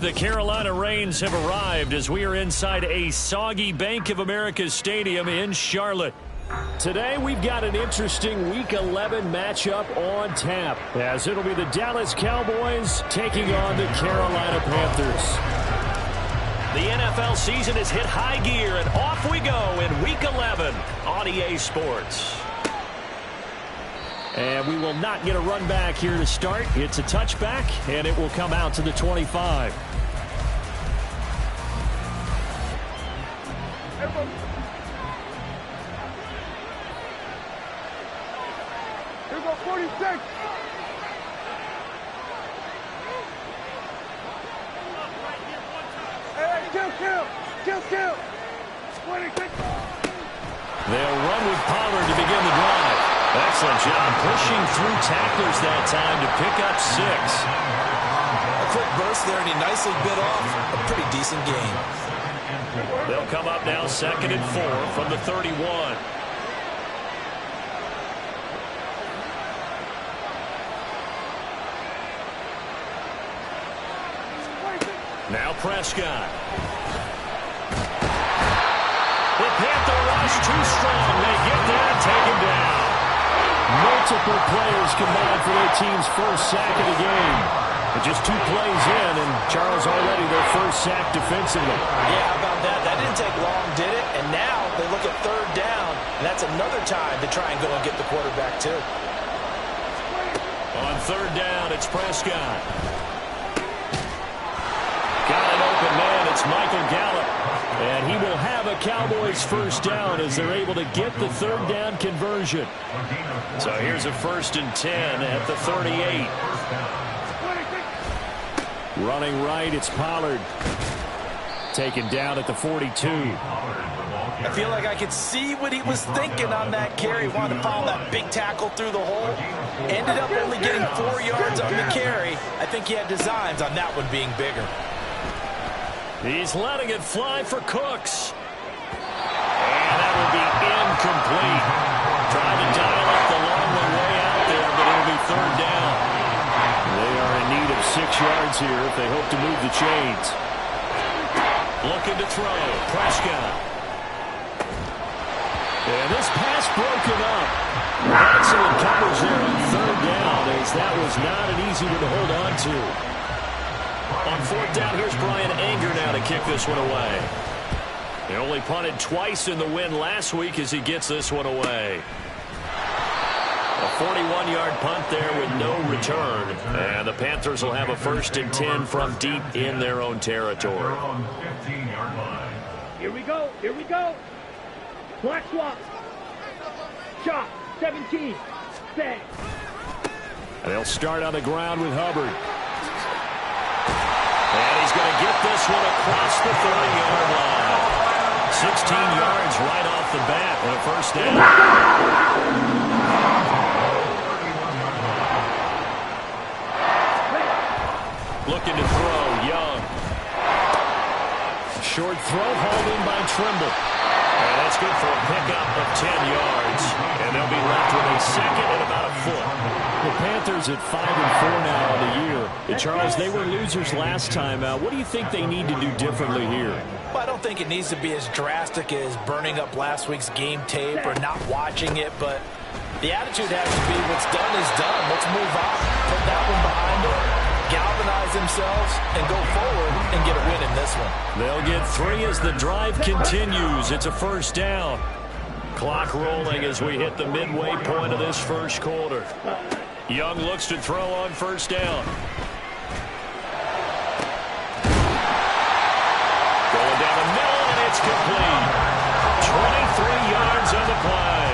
the Carolina Rains have arrived as we are inside a soggy Bank of America Stadium in Charlotte. Today we've got an interesting Week 11 matchup on tap, as it'll be the Dallas Cowboys taking on the Carolina Panthers. The NFL season has hit high gear, and off we go in Week 11 on EA Sports. And we will not get a run back here to start. It's a touchback, and it will come out to the 25. Here go 46. Hey, kill. 26. They'll run with Pollard to begin the drive. Excellent job pushing through tacklers that time to pick up 6. A quick burst there, and he nicely bit off a pretty decent gain. They'll come up now 2nd and 4 from the 31. Now Prescott. The Panther rush too strong. They get there and take him down. Multiple players combined for their team's first sack of the game. And just 2 plays in, and Charles already their first sack defensively. Yeah, how about that? That didn't take long, did it? And now they look at 3rd down, and that's another time to try and go and get the quarterback too. On 3rd down, it's Prescott. Got an open man. It's Michael Gallup. And he will have a Cowboys first down as they're able to get the 3rd down conversion. So here's a 1st and 10 at the 38. Running right, it's Pollard. Taken down at the 42. I feel like I could see what he was thinking on that carry. Wanted to follow that big tackle through the hole. Ended up only getting 4 yards on the carry. I think he had designs on that one being bigger. He's letting it fly for Cooks. And that will be incomplete. Trying to dial up the long way out there, but it'll be 3rd down. They are in need of 6 yards here if they hope to move the chains. Looking to throw. Prescott. And this pass broken up. Excellent coverage there on 3rd down, as that was not an easy one to hold on to. On 4th down, here's Brian Anger now to kick this one away. He only punted twice in the win last week as he gets this one away. A 41-yard punt there with no return. And the Panthers will have a 1st and 10 from deep in their own territory. Here we go. Black swap. Shot. 17. Bang. And they'll start on the ground with Hubbard. And he's going to get this one across the 30-yard line. 16 yards right off the bat and a 1st down. Looking to throw, Young. Short throw hauled in by Trimble. And that's good for a pickup of 10 yards. And they'll be left with a 2nd and about a foot. The Panthers at 5-4 now on the year. And Charles, they were losers last time out. What do you think they need to do differently here? Well, I don't think it needs to be as drastic as burning up last week's game tape or not watching it, but the attitude has to be what's done is done. Let's move on, put that one behind them, galvanize themselves, and go forward and get a win in this one. They'll get 3 as the drive continues. It's a 1st down. Clock rolling as we hit the midway point of this 1st quarter. Young looks to throw on 1st down. Going down the middle, and it's complete. 23 yards on the play.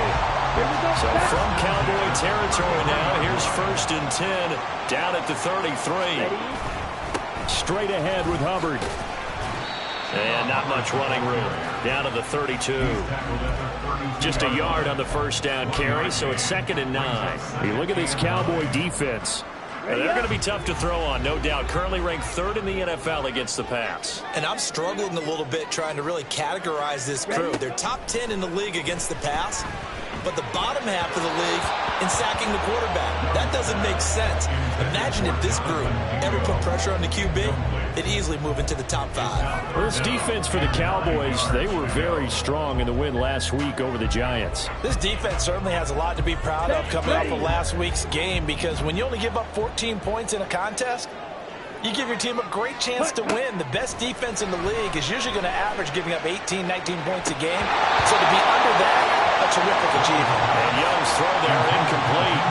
So from Cowboy territory now, here's 1st and 10 down at the 33. Straight ahead with Hubbard. And not much running room. Down to the 32. Just a yard on the 1st down carry, so it's 2nd and 9. You look at this Cowboy defense. They're going to be tough to throw on, no doubt. Currently ranked 3rd in the NFL against the pass. And I'm struggling a little bit trying to really categorize this crew. They're top 10 in the league against the pass, but the bottom half of the league in sacking the quarterback. That doesn't make sense. Imagine if this group ever put pressure on the QB, it'd easily move into the top 5. Well, this defense for the Cowboys, they were very strong in the win last week over the Giants. This defense certainly has a lot to be proud of coming off of last week's game, because when you only give up 14 points in a contest, you give your team a great chance to win. The best defense in the league is usually going to average giving up 18, 19 points a game. So to be under that, a terrific achievement. And Young's throw there incomplete.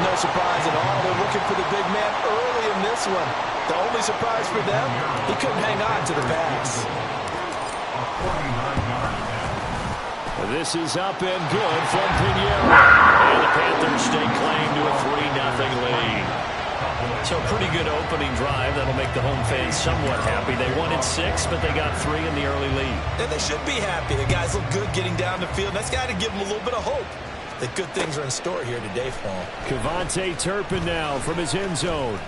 No surprise at all. They're looking for the big man early in this one. The only surprise for them, he couldn't hang on to the pass. This is up and good from Pinheiro. And the Panthers stake claim to a 3-0 lead. So a pretty good opening drive. That'll make the home fans somewhat happy. They won in 6, but they got 3 in the early lead. And they should be happy. The guys look good getting down the field. That's got to give them a little bit of hope that good things are in store here today for them. Kevontae Turpin now from his end zone.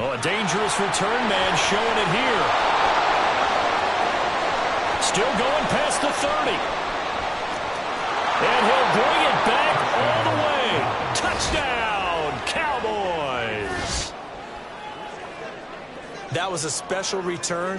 Oh, a dangerous return man showing it here. Still going past the 30. And he'll bring it back all the way. Touchdown, Cowboys. That was a special return,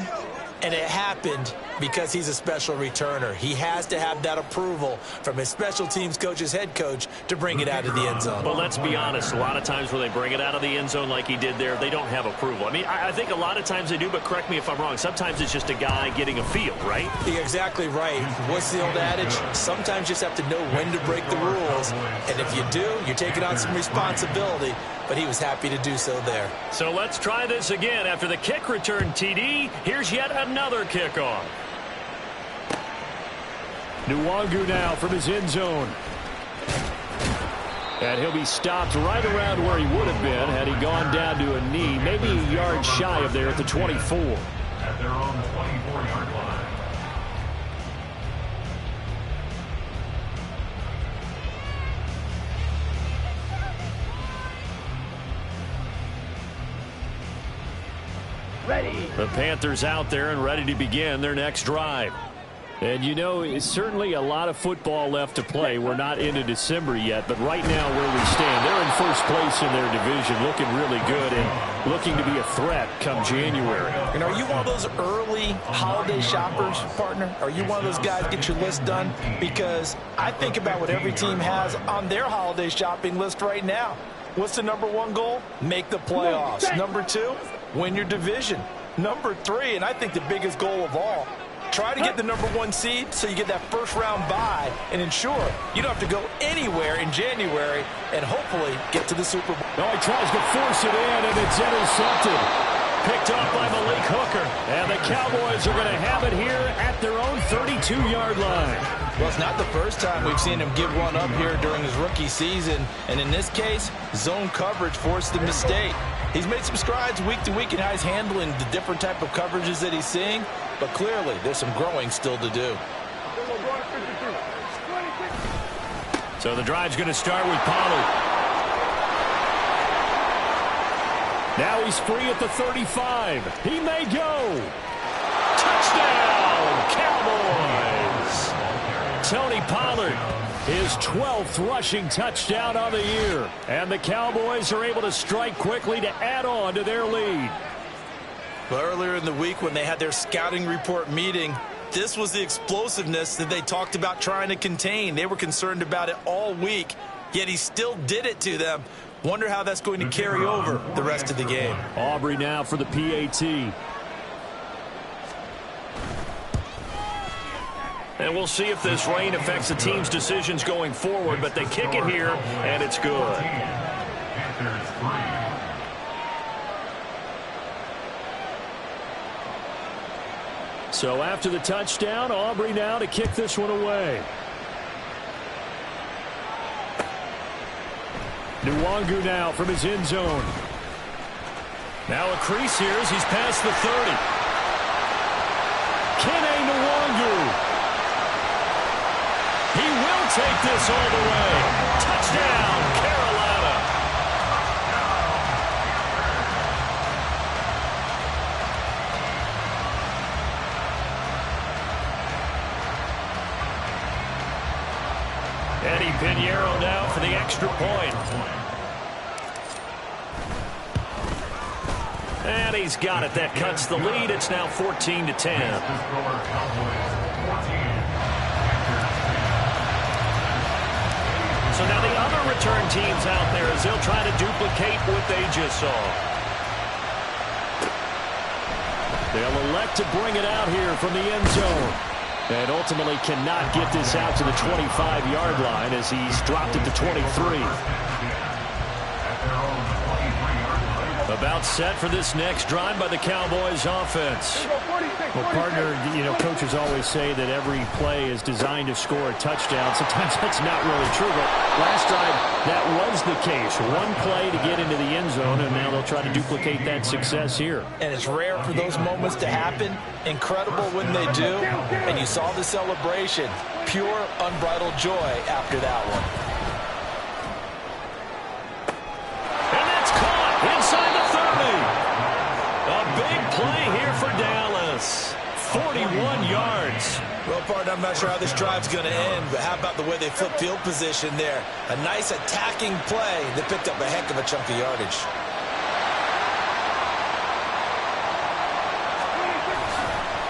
and it happened because he's a special returner. He has to have that approval from his special teams coach's head coach to bring it out of the end zone. But let's be honest, a lot of times when they bring it out of the end zone like he did there, they don't have approval. I mean, I think a lot of times they do, but correct me if I'm wrong. Sometimes it's just a guy getting a feel, right? You're exactly right. What's the old adage? Sometimes you just have to know when to break the rules. And if you do, you're taking on some responsibility. But he was happy to do so there. So let's try this again. After the kick return TD, here's yet another kickoff. Nwangu now from his end zone. And he'll be stopped right around where he would have been had he gone down to a knee, maybe a yard shy of there at the 24. At their own 24-yard line. Ready. The Panthers out there and ready to begin their next drive. And, you know, it's certainly a lot of football left to play. We're not into December yet, but right now where we stand, they're in first place in their division, looking really good and looking to be a threat come January. And are you one of those early holiday shoppers, partner? Are you one of those guys get your list done? Because I think about what every team has on their holiday shopping list right now. What's the number 1 goal? Make the playoffs. Number 2, win your division. Number 3, and I think the biggest goal of all, try to get the number 1 seed so you get that first-round bye and ensure you don't have to go anywhere in January and hopefully get to the Super Bowl. Oh, he tries to force it in, and it's intercepted. Picked up by Malik Hooker. And the Cowboys are going to have it here at their own 32-yard line. Well, it's not the first time we've seen him give one up here during his rookie season. And in this case, zone coverage forced the mistake. He's made some strides week to week in how he's handling the different type of coverages that he's seeing. But clearly, there's some growing still to do. So the drive's going to start with Pollard. Now he's free at the 35. He may go. Touchdown, Cowboys. Tony Pollard, his 12th rushing touchdown on the year. And the Cowboys are able to strike quickly to add on to their lead. But earlier in the week when they had their scouting report meeting, this was the explosiveness that they talked about trying to contain. They were concerned about it all week, yet he still did it to them. Wonder how that's going to carry over the rest of the game. Aubrey now for the PAT. And we'll see if this rain affects the team's decisions going forward, but they kick it here, and it's good. So after the touchdown, Aubrey now to kick this one away. Nwangu now from his end zone. Now a crease here as he's past the 30. Kene Nwangu. He will take this all the way. Touchdown, Carolina. point. And he's got it. That cuts the lead. It's now 14-10. So now the other return teams out there as they'll try to duplicate what they just saw. They'll elect to bring it out here from the end zone. And ultimately cannot get this out to the 25-yard line as he's dropped it to 23. About set for this next drive by the Cowboys offense. Well, partner, coaches always say that every play is designed to score a touchdown. Sometimes that's not really true, but last drive that was the case. One play to get into the end zone, and now they'll try to duplicate that success here. And it's rare for those moments to happen. Incredible when they do. And you saw the celebration. Pure, unbridled joy after that one. And that's caught inside the 30. A big play here for Dallas. 41 yards. Well, partner, I'm not sure how this drive's going to end, but how about the way they flipped field position there? A nice attacking play that picked up a heck of a chunk of yardage.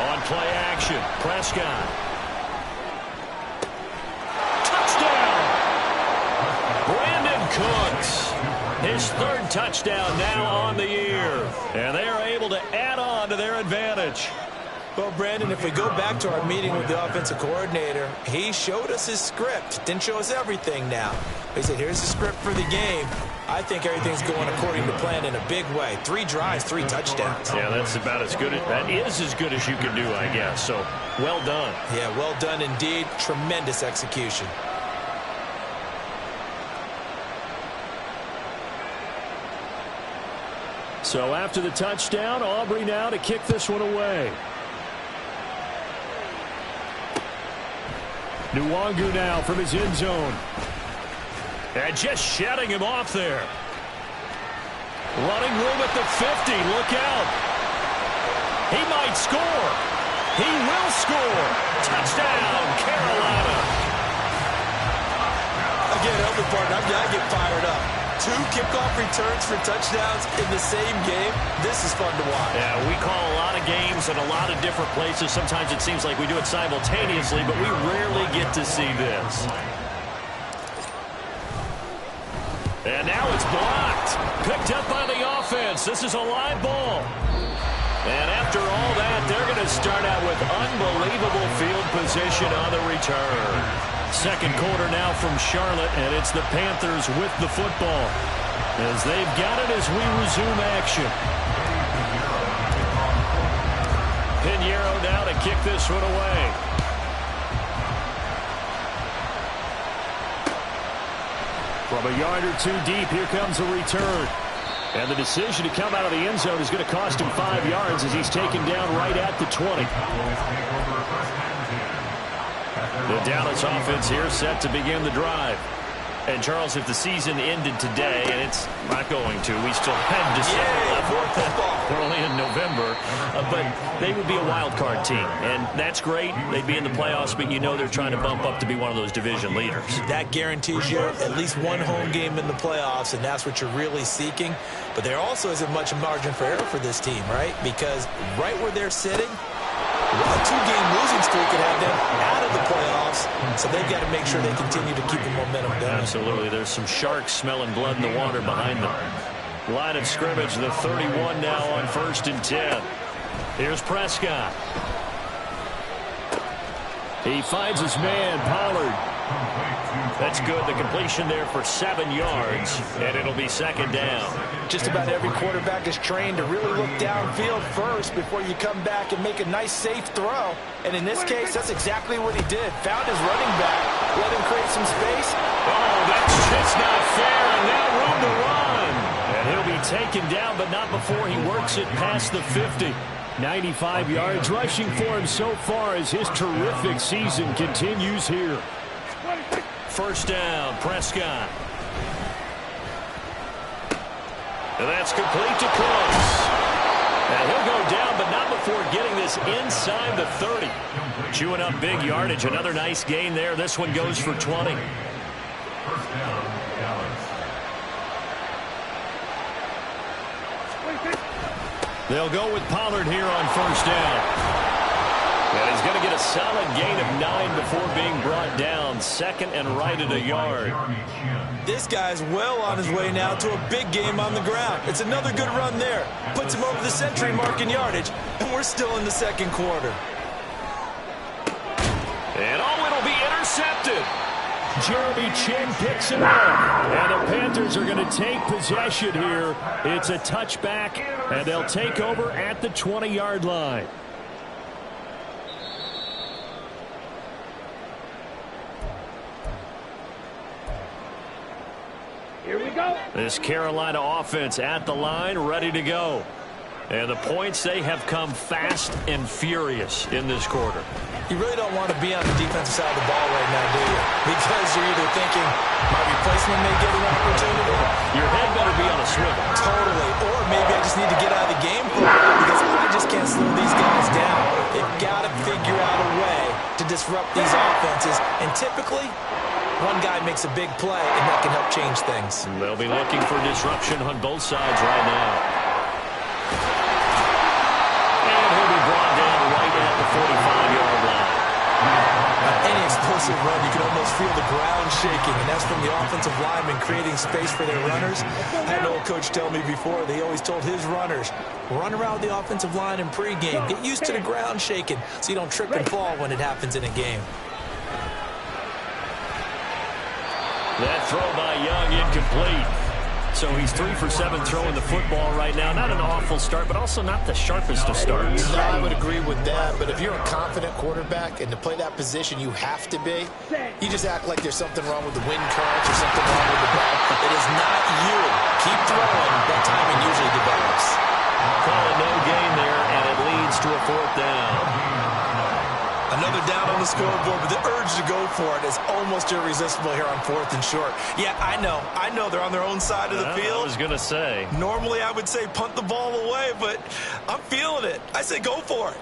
On play action, Prescott. Touchdown! Brandon Cooks. His third touchdown now on the year. And they are able to add on to their advantage. Well, Brandon, if we go back to our meeting with the offensive coordinator, he showed us his script. Didn't show us everything now. He said, here's the script for the game. I think everything's going according to plan in a big way. 3 drives, 3 touchdowns. Yeah, that's about as good. That is as good as you can do, I guess. So, well done. Yeah, well done indeed. Tremendous execution. So after the touchdown, Aubrey now to kick this one away. Nwangu now from his end zone. And just shutting him off there. Running room at the 50. Look out. He might score. He will score. Touchdown, Carolina. Again, help me, partner. I get fired up. 2 kickoff returns for touchdowns in the same game. This is fun to watch. Yeah, we call a lot of games in a lot of different places. Sometimes it seems like we do it simultaneously, but we rarely get to see this. And now it's blocked. Picked up by the offense. This is a live ball. And after all that, they're going to start out with unbelievable field position on the return. Second quarter now from Charlotte, and it's the Panthers with the football as they've got it as we resume action. Pinheiro now to kick this one away. From a yard or 2 deep, here comes a return. And the decision to come out of the end zone is going to cost him 5 yards as he's taken down right at the 20. The Dallas offense here set to begin the drive. And, Charles, if the season ended today, and it's not going to, we still have December left. We're only in November. But they would be a wild card team. And that's great. They'd be in the playoffs, but you know they're trying to bump up to be one of those division leaders. That guarantees you at least 1 home game in the playoffs, and that's what you're really seeking. But there also isn't much margin for error for this team, right? Because right where they're sitting, a 2-game losing streak could have them out of the playoffs, so they've got to make sure they continue to keep the momentum going. Absolutely. There's some sharks smelling blood in the water behind them. Line of scrimmage, the 31 now on 1st and 10. Here's Prescott. He finds his man, Pollard. That's good. The completion there for 7 yards, and it'll be 2nd down. Just about every quarterback is trained to really look downfield first before you come back and make a nice, safe throw. And in this case, that's exactly what he did. Found his running back, let him create some space. Oh, that's just not fair, and now room to run. And he'll be taken down, but not before he works it past the 50. 95 yards rushing for him so far as his terrific season continues here. 1st down, Prescott. And that's complete to Cooks. And he'll go down, but not before getting this inside the 30. Chewing up big yardage. Another nice gain there. This one goes for 20. They'll go with Pollard here on first down. And he's going to get a solid gain of 9 before being brought down. Second and right at a yard. This guy's well on his way now to a big game on the ground. It's another good run there. Puts him over the century mark in yardage, and we're still in the second quarter. And it'll be intercepted. Jeremy Chin picks it up. And the Panthers are going to take possession here. It's a touchback, and they'll take over at the 20-yard line. Here we go. This Carolina offense at the line, ready to go. And the points, they have come fast and furious in this quarter. You really don't want to be on the defensive side of the ball right now, do you? Because you're either thinking my replacement may get an opportunity. Your head better be on a swivel. Totally. Or maybe I just need to get out of the game because I just can't slow these guys down. They've got to figure out a way to disrupt these offenses. And typically, one guy makes a big play, and that can help change things. They'll be looking for disruption on both sides right now. And he'll be brought down right at the 45-yard line. On any explosive run, you can almost feel the ground shaking, and that's from the offensive linemen creating space for their runners. I had an old coach tell me before, they always told his runners, run around the offensive line in pregame. Get used to the ground shaking so you don't trip and fall when it happens in a game. That throw by Young incomplete. So he's 3 for 7 throwing the football right now. Not an awful start, but also not the sharpest of starts. No, I would agree with that. But if you're a confident quarterback and to play that position you have to be, you just act like there's something wrong with the wind currents or something wrong with the ball. It is not you. Keep throwing. That timing usually develops. Call it no gain there, and it leads to a 4th down. Another down on the scoreboard, but the urge to go for it is almost irresistible here on 4th and short. Yeah, I know they're on their own side of the field. I was going to say. Normally I would say punt the ball away, but I'm feeling it. I say go for it.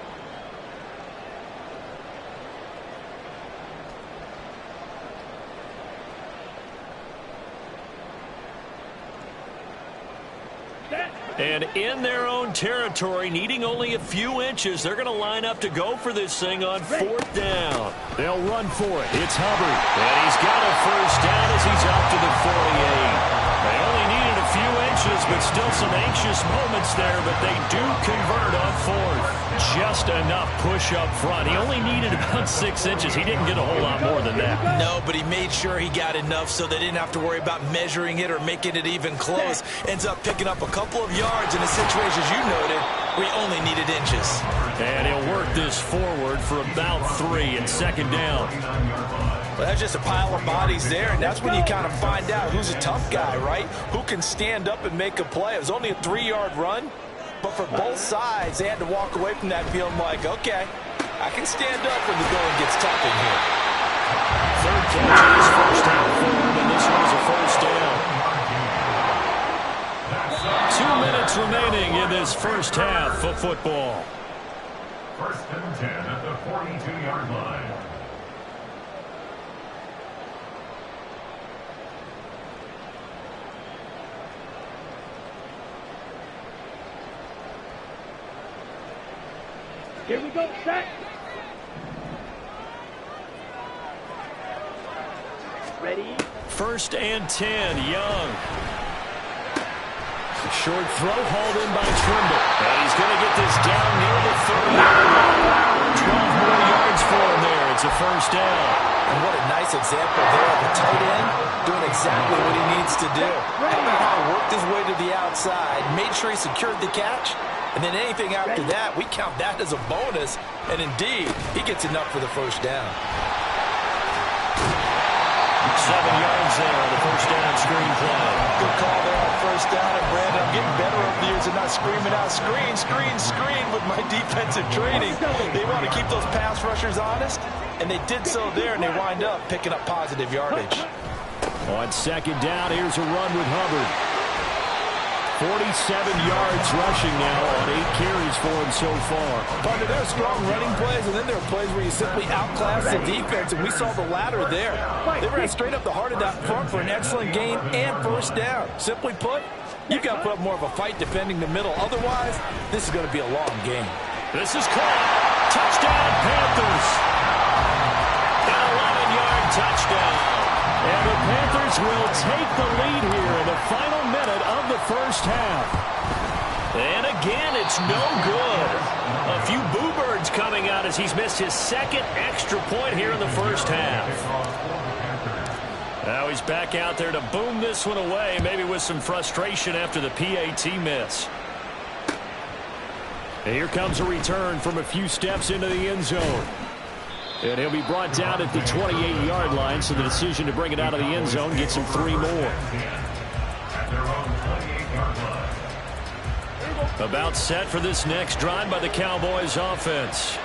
And in their own territory, needing only a few inches, they're going to line up to go for this thing on 4th down. They'll run for it. It's Hubbard. And he's got a first down as he's out to the 48. They only needed a few inches, but still some anxious moments there, but they do convert on 4th. Just enough push up front. He only needed about 6 inches. He didn't get a whole lot more than that. No, but he made sure he got enough so they didn't have to worry about measuring it or making it even close. Ends up picking up a couple of yards in a situation, as you noted, where he only needed inches. And he'll work this forward for about 3 and 2nd down. Well, that's just a pile of bodies there, and that's when you kind of find out who's a tough guy, right? Who can stand up and make a play. It was only a 3-yard run, but for both sides, they had to walk away from that feeling like, okay, I can stand up when the going gets tough in here. 3rd catch in his first half forward, and this one's a first down. 2 minutes remaining in this first half of football. 1st and 10 at the 42-yard line. Here we go, set. Ready. 1st and 10, Young. Short throw hauled in by Trimble. And he's going to get this down near the 30-yard line. 12 more yards for him there. It's a first down. And what a nice example there of a tight end doing exactly what he needs to do. Worked his way to the outside, made sure he secured the catch, and then anything after that, we count that as a bonus. And indeed, he gets enough for the first down. 7 yards there on the first down screen play. Good call there on first down. And Brandon, I'm getting better over the years and not screaming out, screen, screen, screen with my defensive training. They want to keep those pass rushers honest, and they did so there, and they wind up picking up positive yardage. On 2nd down, here's a run with Hubbard. 47 yards rushing now on 8 carries for him so far. Partner, there are strong running plays, and then there are plays where you simply outclass the defense, and we saw the latter there. They ran straight up the heart of that front for an excellent gain and first down. Simply put, You've got to put up more of a fight defending the middle. Otherwise, this is going to be a long game. This is caught. Touchdown, Panthers. An 11-yard touchdown. And the Panthers will take the lead here in the final minute of the first half. And again, it's no good. A few boo birds coming out as he's missed his second extra point here in the first half. Now he's back out there to boom this one away, maybe with some frustration after the PAT miss. And here comes a return from a few steps into the end zone. And he'll be brought down at the 28-yard line, so the decision to bring it out of the end zone gets him 3 more. About set for this next drive by the Cowboys offense.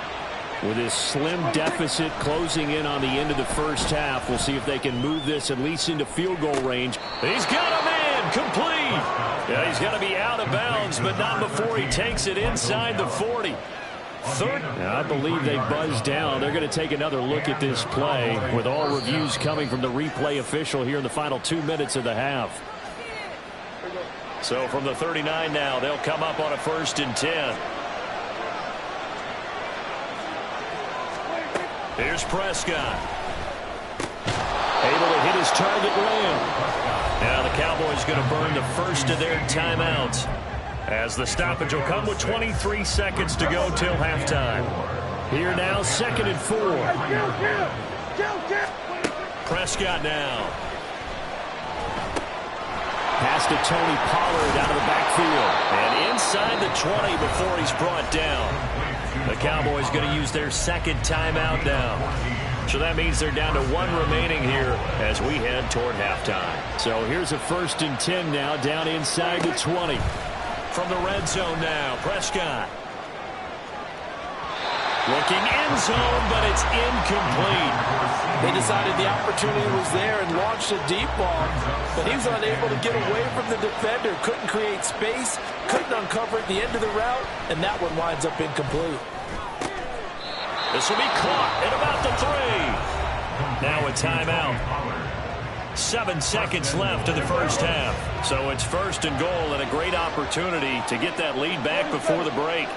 With this slim deficit closing in on the end of the first half, we'll see if they can move this at least into field goal range. He's got a man complete. Yeah, he's going to be out of bounds, but not before he takes it inside the 40. I believe they buzzed down. They're going to take another look at this play with all reviews coming from the replay official here in the final 2 minutes of the half. So from the 39 now, they'll come up on a 1st and 10. Here's Prescott. Able to hit his target man. Now the Cowboys going to burn the first of their timeouts, as the stoppage will come with 23 seconds to go till halftime. Here now, 2nd and 4. Prescott now. Pass to Tony Pollard out of the backfield. And inside the 20 before he's brought down. The Cowboys going to use their second timeout now. So that means they're down to 1 remaining here as we head toward halftime. So here's a 1st and 10 now, down inside the 20. From the red zone now, Prescott. Looking end zone, but it's incomplete. They decided the opportunity was there and launched a deep ball, but he was unable to get away from the defender. Couldn't create space, couldn't uncover at the end of the route, and that one winds up incomplete. This will be caught at about the 3. Now a timeout. 7 seconds left in the first half. So it's 1st and goal and a great opportunity to get that lead back before the break.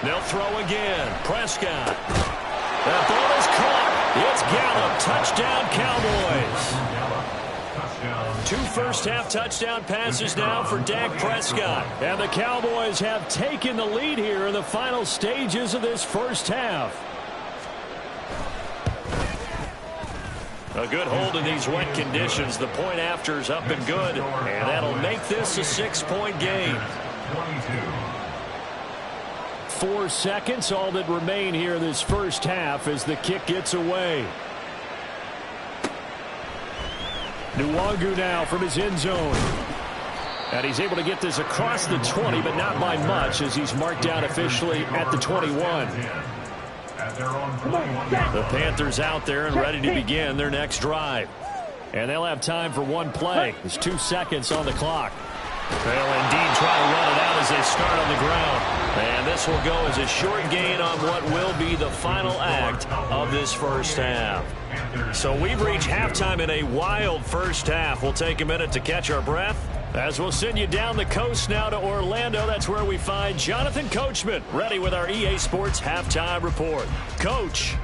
They'll throw again. Prescott. That ball is caught. It's Gallup. Touchdown, Cowboys. 2 first-half touchdown passes now for Dak Prescott. And the Cowboys have taken the lead here in the final stages of this first half. A good hold in these wet conditions. The point after is up and good. And that'll make this a 6-point game. 4 seconds, all that remain here in this first half as the kick gets away. Nwangu now from his end zone. And he's able to get this across the 20, but not by much as he's marked down officially at the 21. The Panthers out there and ready to begin their next drive. And they'll have time for 1 play. There's 2 seconds on the clock. They'll indeed try to run it out as they start on the ground. And this will go as a short gain on what will be the final act of this first half. So we've reached halftime in a wild first half. We'll take a minute to catch our breath as we'll send you down the coast now to Orlando. That's where we find Jonathan Coachman ready with our EA Sports Halftime Report. Coach,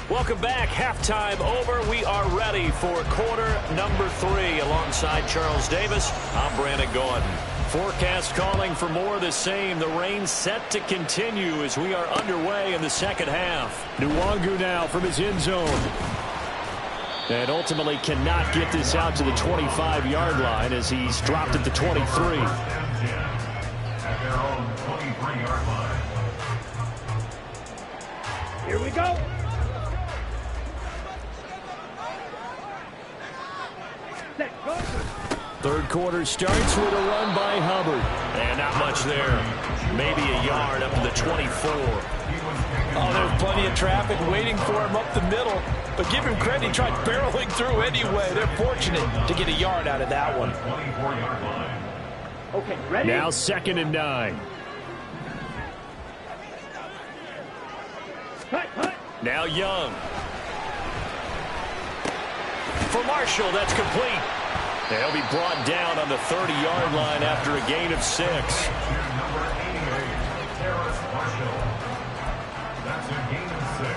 welcome back. Halftime over. We are ready for quarter number 3 alongside Charles Davis. I'm Brandon Gordon. Forecast calling for more of the same. The rain set to continue as we are underway in the second half. Nwangu now from his end zone. And ultimately cannot get this out to the 25-yard line as he's dropped at the 23. Here we go. Third quarter starts with a run by Hubbard. And not much there. Maybe a yard up to the 24. Oh, there's plenty of traffic waiting for him up the middle. But give him credit, he tried barreling through anyway. They're fortunate to get a yard out of that one. Okay, ready? Now 2nd and 9. Cut. Now Young. For Marshall, that's complete. They'll be brought down on the 30-yard line after a gain of 6. Number 88, Terrace Marshall. That's a gain of 6.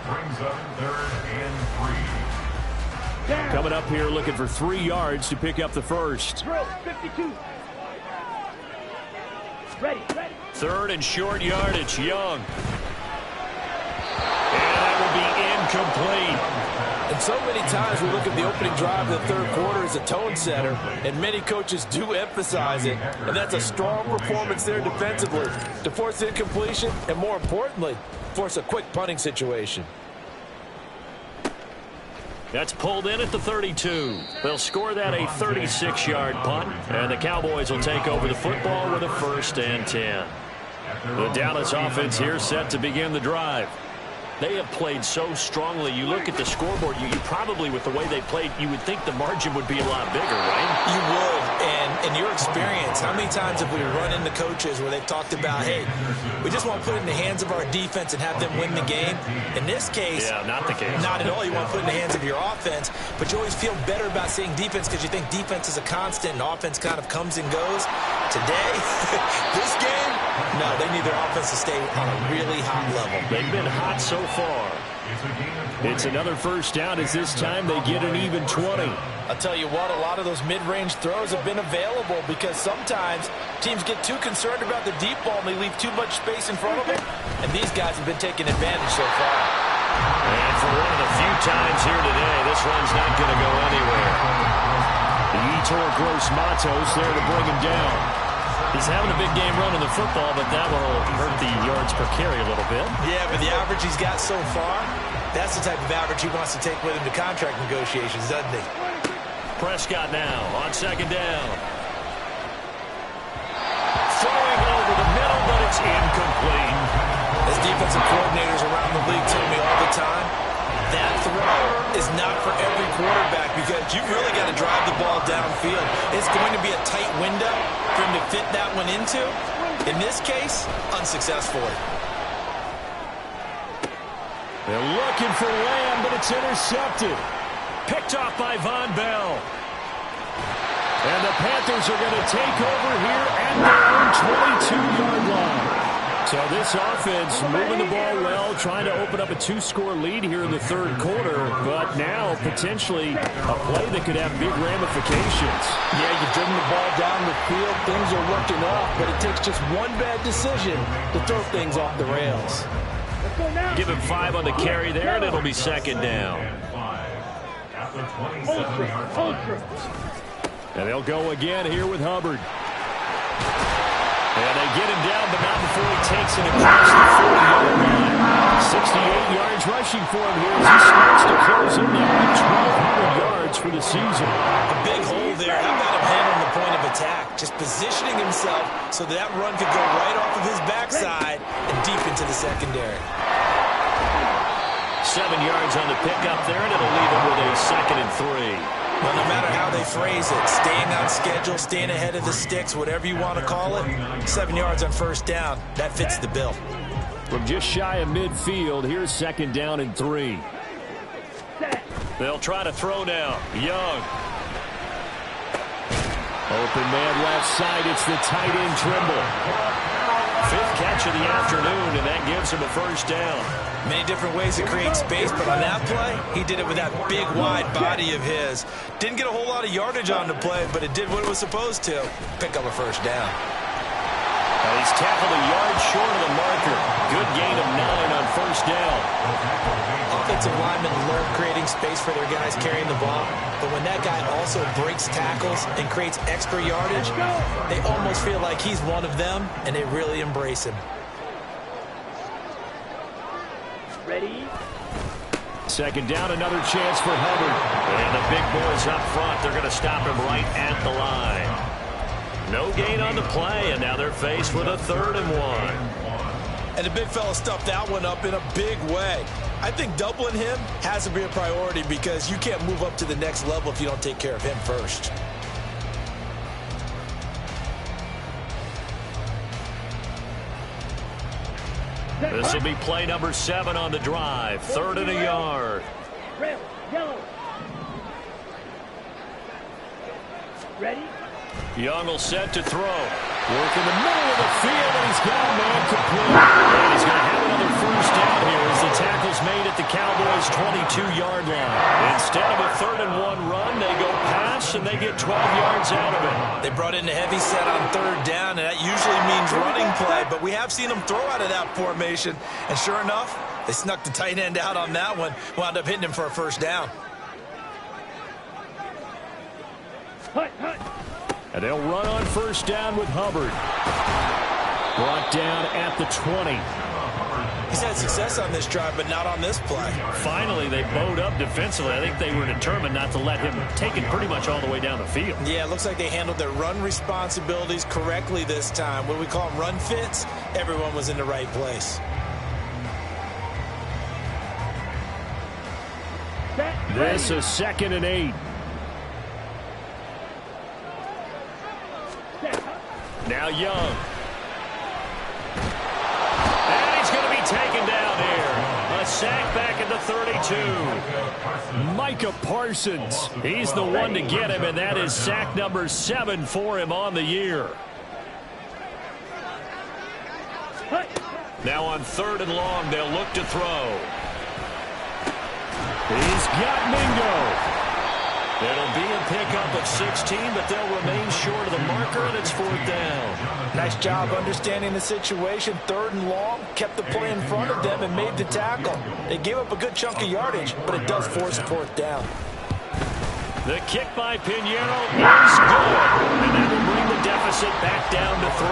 Brings up 3rd and 3. Coming up here looking for 3 yards to pick up the first. Drill, 52. Ready. 3rd and short yardage, Young. And that will be incomplete. And so many times we look at the opening drive of the third quarter as a tone setter, and many coaches do emphasize it, and that's a strong performance there defensively to force incompletion and, more importantly, force a quick punting situation. That's pulled in at the 32. They'll score that a 36-yard punt, and the Cowboys will take over the football with a 1st and 10. The Dallas offense here set to begin the drive. They have played so strongly. You look at the scoreboard, you probably, with the way they played, you would think the margin would be a lot bigger, right? You would, and in your experience, how many times have we run into coaches where they've talked about, hey, we just want to put it in the hands of our defense and have them win the game? In this case, yeah, not the case. Not at all. You want to put it in the hands of your offense, but you always feel better about saying defense because you think defense is a constant and offense kind of comes and goes. Today, this game, no, they need their offense to stay on a really high level. They've been hot so far. It's another first down as this time they get an even 20. I'll tell you what, a lot of those mid-range throws have been available because sometimes teams get too concerned about the deep ball and they leave too much space in front of them, and these guys have been taking advantage so far. And for one of the few times here today, this run's not going to go anywhere. The Yetur Gross-Matos there to bring him down. He's having a big game running the football, but that will hurt the yards per carry a little bit. Yeah, but the average he's got so far, that's the type of average he wants to take with him to contract negotiations, doesn't he? Prescott now on 2nd down. Throwing over the middle, but it's incomplete. As defensive coordinators around the league tell me all the time, that throw is not for every quarterback because you've really got to drive the ball downfield. It's going to be a tight window for him to fit that one into. In this case, unsuccessfully. They're looking for Lamb, but it's intercepted. Picked off by Von Bell. And the Panthers are going to take over here at their own 22-yard line. So this offense moving the ball well, trying to open up a 2-score lead here in the third quarter, but now potentially a play that could have big ramifications. Yeah, you've driven the ball down the field, things are looking up, but it takes just one bad decision to throw things off the rails. Give him 5 on the carry there, and it'll be 2nd down. And they'll go again here with Hubbard. And they get him down, but not before he takes it across the 40-yard line. 68 yards rushing for him here as he starts to close in now. 1,200 yards for the season. A big hole there. How about him handling the point of attack? Just positioning himself so that run could go right off of his backside and deep into the secondary. 7 yards on the pickup there, and it'll leave him with a 2nd and 3. Well, no matter how they phrase it, staying on schedule, staying ahead of the sticks, whatever you want to call it, 7 yards on 1st down, that fits the bill. From just shy of midfield, here's 2nd down and 3. They'll try to throw now. Young. Open man left side, it's the tight end Trimble. 5th catch of the afternoon, and that gives him a 1st down. Many different ways to create space, but on that play, he did it with that big, wide body of his. Didn't get a whole lot of yardage on the play, but it did what it was supposed to. Pick up a 1st down. He's tackled a yard short of the marker. Good gain of 9 on 1st down. Offensive linemen love creating space for their guys carrying the ball, but when that guy also breaks tackles and creates extra yardage, they almost feel like he's one of them, and they really embrace him. Ready? 2nd down, another chance for Hubbard. And the big boys up front, they're going to stop him right at the line. No gain on the play, and now they're faced with a 3rd and 1. And the big fella stuffed that one up in a big way. I think doubling him has to be a priority because you can't move up to the next level if you don't take care of him first. This will be play number 7 on the drive. 3rd and a yard. Red, yellow. Ready? Young will set to throw. Work in the middle of the field, and he's got a man complete. And he's going to have another first down here as the tackle's made at the Cowboys' 22-yard line. Instead of a 3rd-and-1 run, they go pass, and they get 12 yards out of it. They brought in a heavy set on 3rd down, and that usually means running play, but we have seen them throw out of that formation. And sure enough, they snuck the tight end out on that one, wound up hitting him for a first down. Hut, hut. And they'll run on first down with Hubbard. Brought down at the 20. He's had success on this drive, but not on this play. Finally, they bowed up defensively. I think they were determined not to let him take it pretty much all the way down the field. Yeah, it looks like they handled their run responsibilities correctly this time. What we call them run fits, everyone was in the right place. This is 2nd and 8. Now Young. And he's going to be taken down here. A sack back at the 32. Micah Parsons. He's the one to get him, and that is sack number 7 for him on the year. Now on 3rd and long, they'll look to throw. He's got Mingo. It'll be a pickup of 16, but they'll remain short of the marker, and it's 4th down. Nice job understanding the situation. 3rd and long, kept the play in front of them and made the tackle. They gave up a good chunk of yardage, but it does force 4th down. The kick by Pinheiro is good, and that will bring the deficit back down to 3.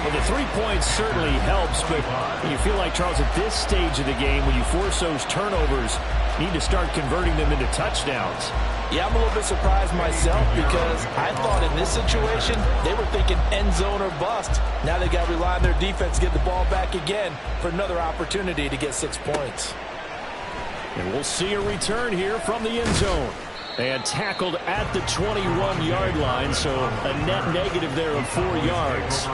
Well, the 3 points certainly helps, but you feel like, Charles, at this stage of the game, when you force those turnovers, you need to start converting them into touchdowns. Yeah, I'm a little bit surprised myself because I thought in this situation they were thinking end zone or bust. Now they got to rely on their defense to get the ball back again for another opportunity to get 6 points. And we'll see a return here from the end zone. And tackled at the 21-yard line, so a net negative there of 4 yards.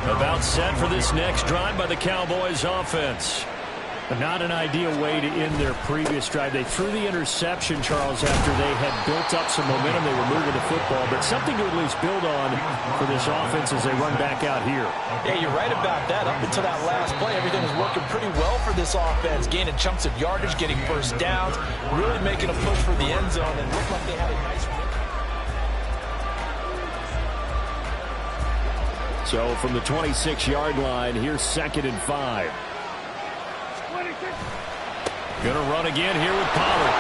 About set for this next drive by the Cowboys offense. Not an ideal way to end their previous drive. They threw the interception, Charles, after they had built up some momentum. They were moving the football, but something to at least build on for this offense as they run back out here. Yeah, you're right about that. Up until that last play, everything was working pretty well for this offense, gaining chunks of yardage, getting first downs, really making a push for the end zone, and looked like they had a nice win. So from the 26-yard line, here's 2nd and 5. Gonna run again here with Pollard.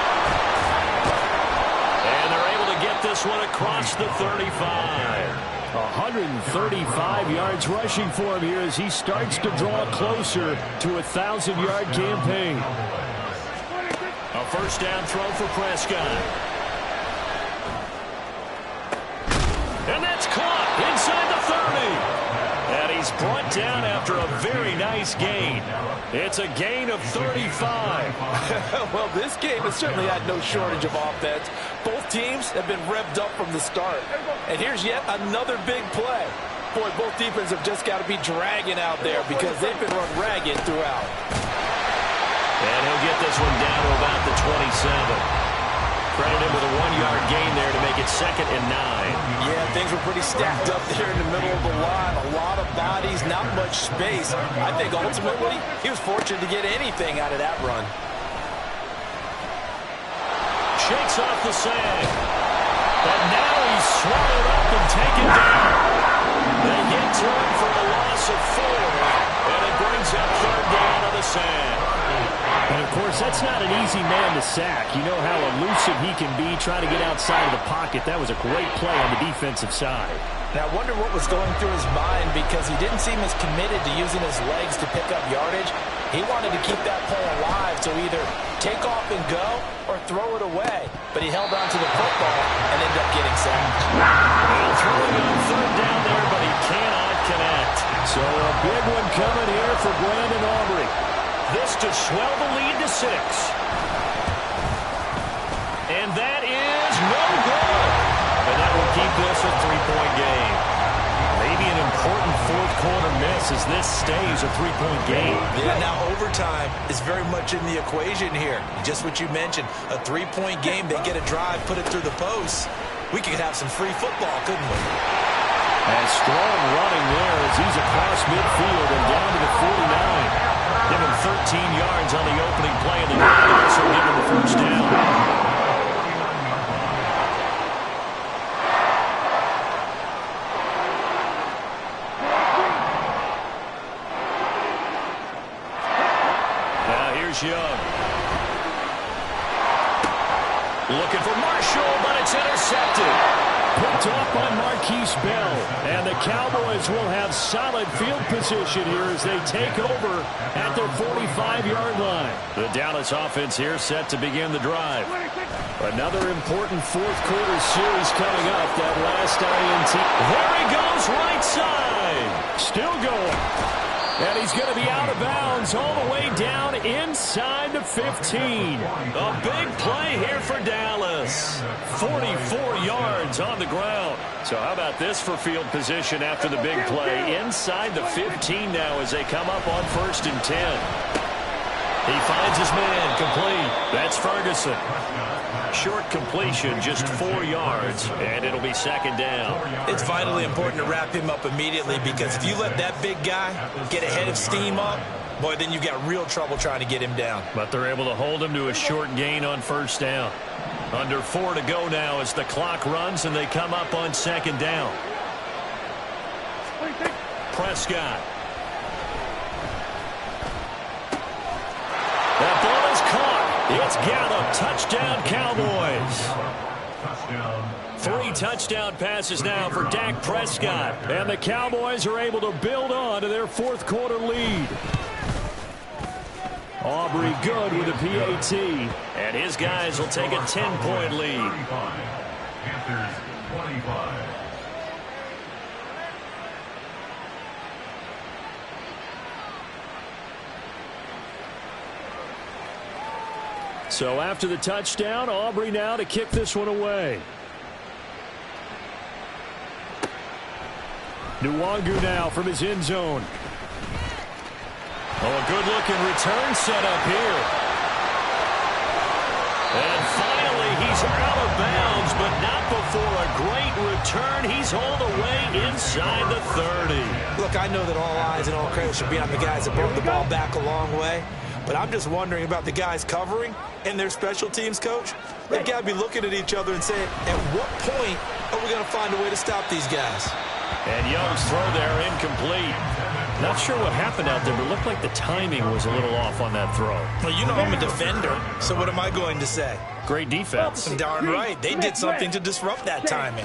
And they're able to get this one across the 35. 135 yards rushing for him here as he starts to draw closer to a 1,000-yard campaign. A first down throw for Prescott. And that's caught inside the 30. And he's brought down after a very nice gain. It's a gain of 35. Well, this game has certainly had no shortage of offense. Both teams have been revved up from the start. And here's yet another big play. Boy, both defenses have just got to be dragging out there because they've been run ragged throughout. And he'll get this one down to about the 27. Credit him with a 1-yard gain there to make it 2nd and 9. Yeah, things were pretty stacked up there in the middle of the line. A lot of bodies, not much space. I think ultimately he was fortunate to get anything out of that run. Shakes off the sag. But now he's swallowed up and taken down. They get to him for a loss of 4. And it brings up 3rd down on the sag. And, of course, that's not an easy man to sack. You know how elusive he can be trying to get outside of the pocket. That was a great play on the defensive side. And I wonder what was going through his mind because he didn't seem as committed to using his legs to pick up yardage. He wanted to keep that play alive to either take off and go or throw it away. But he held on to the football and ended up getting sacked. Well, throwing on 3rd down there, but he cannot connect. So a big one coming here for Brandon Aubrey. This to swell the lead to 6. And that is no good. And that will keep this a 3-point game. Maybe an important fourth quarter miss as this stays a three-point game. Yeah, now overtime is very much in the equation here. Just what you mentioned, a three-point game, they get a drive, put it through the post. We could have some free football, couldn't we? And strong running there as he's across midfield and down to the 49. Give him 13 yards on the opening play, and the also give him the first down. Now here's Young. Looking for Marshall, but it's intercepted. Picked off by Marquise Bell. And the Cowboys will have solid field position here as they take over at their 45-yard line. The Dallas offense here set to begin the drive. Another important fourth quarter series coming up. That last INT. There he goes, right side. Still going. And he's going to be out of bounds all the way down inside the 15. A big play here for Dallas. 44 yards on the ground. So how about this for field position after the big play? Inside the 15 now as they come up on 1st and 10. He finds his man, complete. That's Ferguson. Short completion, just 4 yards, and it'll be 2nd down. It's vitally important to wrap him up immediately because if you let that big guy get ahead of steam up, boy, then you've got real trouble trying to get him down. But they're able to hold him to a short gain on 1st down. Under 4 to go now as the clock runs and they come up on 2nd down. Prescott. That ball is caught. It's Gallup. Touchdown, Cowboys. 3 touchdown passes now for Dak Prescott. And the Cowboys are able to build on to their 4th quarter lead. Aubrey good with a PAT. And his guys will take a 10-point lead. Panthers 25. So after the touchdown, Aubrey now to kick this one away. Nwangu now from his end zone. Oh, a good-looking return set up here. And finally, he's out of bounds, but not before a great return. He's all the way inside the 30. Look, I know that all eyes and all credit should be on the guys that brought the ball back a long way. But I'm just wondering about the guys covering and their special teams coach. They've got to be looking at each other and saying, at what point are we going to find a way to stop these guys? And Young's throw there incomplete. Not sure what happened out there, but it looked like the timing was a little off on that throw. Well, you know I'm a defender, so what am I going to say? Great defense. Darn right. They did something to disrupt that timing.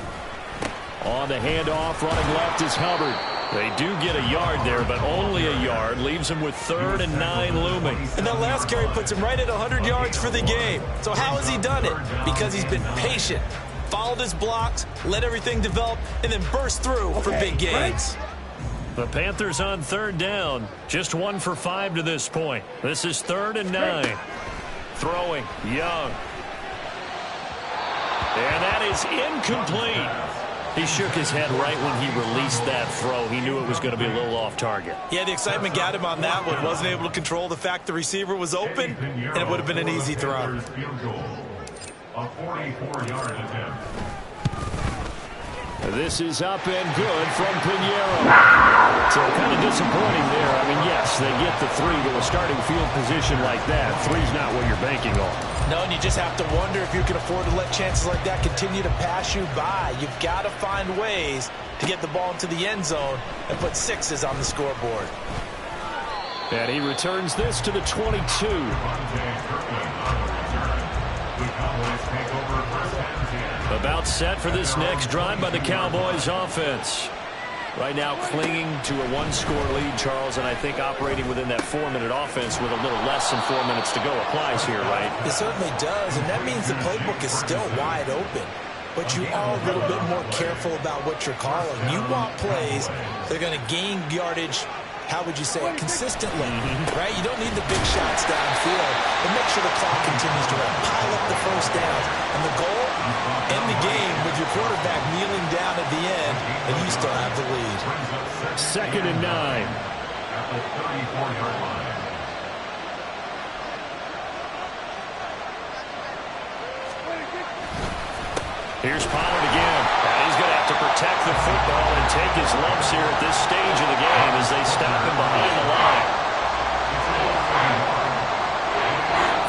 On the handoff, running left is Hubbard. They do get a yard there, but only a yard. Leaves him with 3rd and 9 looming. And that last carry puts him right at 100 yards for the game. So how has he done it? Because he's been patient, followed his blocks, let everything develop, and then burst through for big gains. The Panthers on 3rd down. Just 1 for 5 to this point. This is 3rd and 9. Throwing, Young. And that is incomplete. He shook his head right when he released that throw. He knew it was going to be a little off target. Yeah, the excitement got him on that one. Wasn't able to control the fact the receiver was open, and it would have been an easy throw. A 44-yard attempt. This is up and good from Pinheiro. So kind of disappointing there. I mean, yes, they get the 3 to a starting field position like that. 3's not what you're banking on. No, and you just have to wonder if you can afford to let chances like that continue to pass you by. You've got to find ways to get the ball into the end zone and put 6s on the scoreboard. And he returns this to the 22. About set for this next drive by the Cowboys offense. Right now clinging to a 1-score lead, Charles, and I think operating within that 4-minute offense with a little less than 4 minutes to go applies here, right? It certainly does, and that means the playbook is still wide open. But you are a little bit more careful about what you're calling. You want plays that are going to gain yardage, how would you say it, consistently, right? You don't need the big shots downfield, but make sure the clock continues to run. Pile up the first downs, and the goal End the game with your quarterback kneeling down at the end, and you still have the lead. 2nd and 9. At the 34-yard line. Here's Pollard again. And he's going to have to protect the football and take his lumps here at this stage of the game as they stop him behind the line.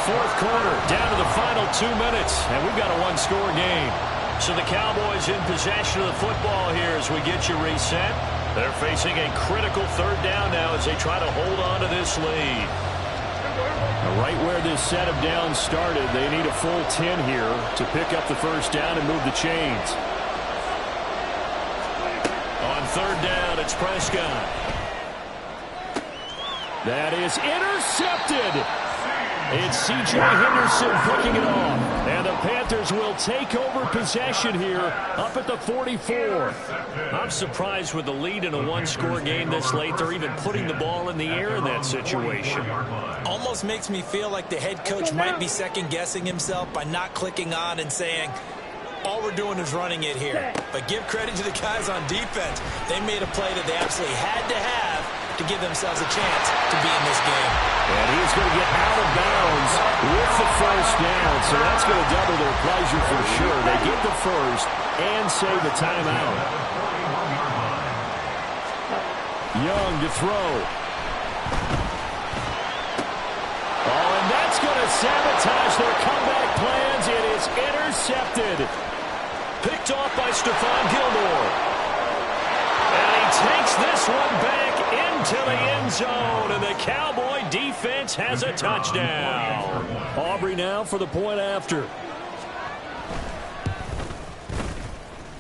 4th quarter, down to the final 2 minutes, and we've got a one-score game. So the Cowboys in possession of the football here as we get you reset. They're facing a critical 3rd down now as they try to hold on to this lead. Right where this set of downs started, they need a full 10 here to pick up the 1st down and move the chains. On 3rd down, it's Prescott. That is intercepted. It's C.J. Henderson picking it off. And the Panthers will take over possession here up at the 44. I'm surprised with the lead in a one-score game this late. They're even putting the ball in the air in that situation. Almost makes me feel like the head coach might be second-guessing himself by not clicking on and saying, all we're doing is running it here. But give credit to the guys on defense. They made a play that they absolutely had to have to give themselves a chance to be in this game. And he's going to get out of bounds with the 1st down, so that's going to double their pleasure for sure. They get the 1st and save the timeout. Young to throw. Oh, and that's going to sabotage their comeback plans. It is intercepted. Picked off by Stephon Gilmore. And he takes this one back into the end zone, and the Cowboy defense has a touchdown. Aubrey now for the point after.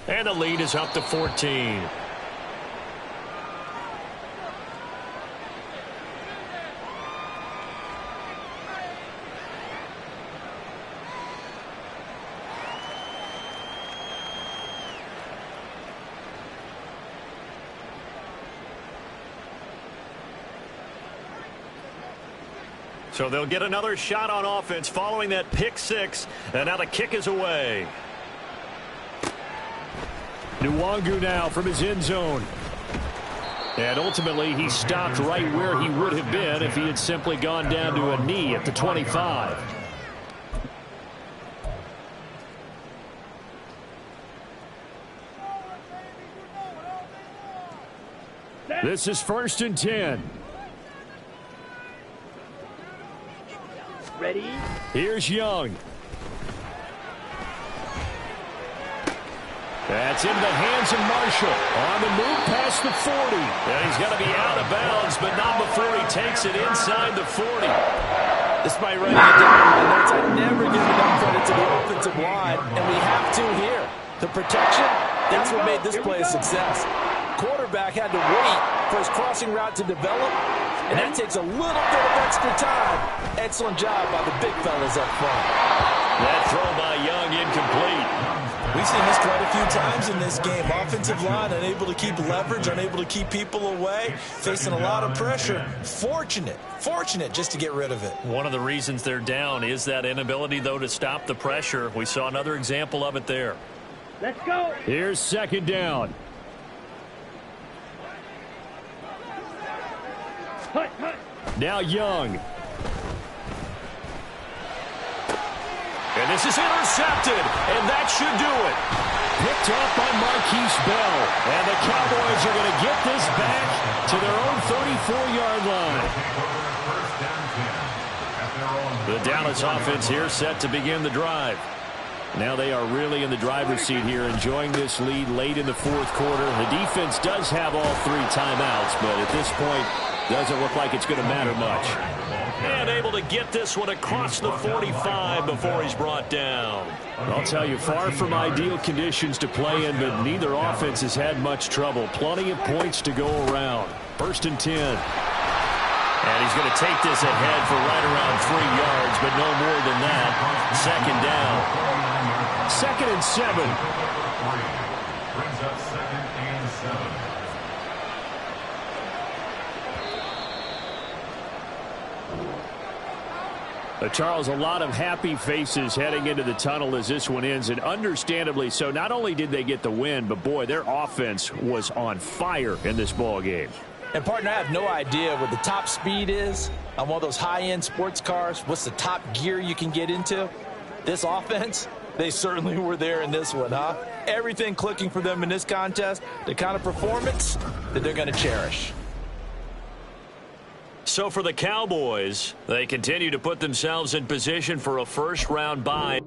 And the lead is up to 14. So they'll get another shot on offense following that pick 6. And now the kick is away. Nwangu now from his end zone. And ultimately he stopped right where he would have been if he had simply gone down to a knee at the 25. This is 1st and 10. Ready? Here's Young. That's into the hands of Marshall. On the move past the 40. And he's going to be out of bounds, but not before he takes it inside the 40. Despite running it down in my notes, I never give enough credit to the offensive line, and we have to here. The protection, that's what made this play a success. Quarterback had to wait for his crossing route to develop, and that takes a little bit of extra time. Excellent job by the big fellas up front. That throw by Young incomplete. We've seen this quite a few times in this game. Offensive line unable to keep leverage, unable to keep people away, facing a lot of pressure. Fortunate just to get rid of it. One of the reasons they're down is that inability, though, to stop the pressure. We saw another example of it there. Let's go. Here's 2nd down. Hut, hut. Now Young. And this is intercepted, and that should do it. Picked off by Marquise Bell. And the Cowboys are going to get this back to their own 34-yard line. The Dallas offense here set to begin the drive. Now they are really in the driver's seat here, enjoying this lead late in the 4th quarter. The defense does have all 3 timeouts, but at this point, doesn't look like it's going to matter much. And able to get this one across the 45 before he's brought down. I'll tell you, far from ideal conditions to play in, but neither offense has had much trouble. Plenty of points to go around. 1st and 10. And he's going to take this ahead for right around 3 yards, but no more than that. 2nd down. 2nd and 7. Brings up 2nd and 7. Charles, a lot of happy faces heading into the tunnel as this one ends, and understandably so. Not only did they get the win, but, boy, their offense was on fire in this ball game. And, partner, I have no idea what the top speed is on one of those high-end sports cars. What's the top gear you can get into? This offense, they certainly were there in this one, huh? Everything clicking for them in this contest, the kind of performance that they're going to cherish. So for the Cowboys, they continue to put themselves in position for a first-round bye.